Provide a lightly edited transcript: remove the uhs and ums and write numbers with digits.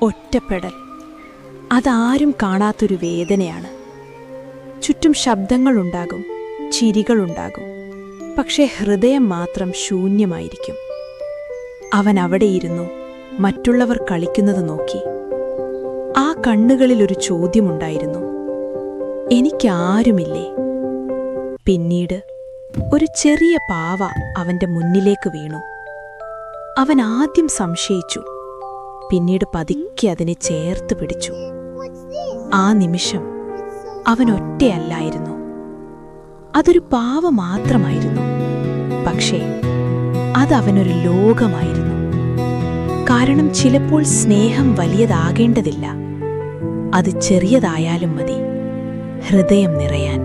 ഒറ്റപ്പെടൽ അതാരും കാണാത്തൊരു വേദനയാണ്. ചുറ്റും ശബ്ദങ്ങളുണ്ടാകും, ചിരികളുണ്ടാകും, പക്ഷേ ഹൃദയം മാത്രം ശൂന്യമായിരിക്കും. അവൻ അവിടെയിരുന്നു മറ്റുള്ളവർ കളിക്കുന്നത് നോക്കി. ആ കണ്ണുകളിലൊരു ചോദ്യമുണ്ടായിരുന്നു: എനിക്കാരുമില്ലേ? പിന്നീട് ഒരു ചെറിയ പാവ അവന്റെ മുന്നിലേക്ക് വീണു. അവൻ ആദ്യം സംശയിച്ചു, പിന്നീട് പതുക്കെ അതിനെ ചേർത്ത് പിടിച്ചു. ആ നിമിഷം അവൻ ഒറ്റയല്ലായിരുന്നു. അതൊരു പാവ മാത്രമായിരുന്നു, പക്ഷേ അതവനൊരു ലോകമായിരുന്നു. കാരണം ചിലപ്പോൾ സ്നേഹം വലിയതാകേണ്ടതില്ല, അത് ചെറിയതായാലും മതി ഹൃദയം നിറയാൻ.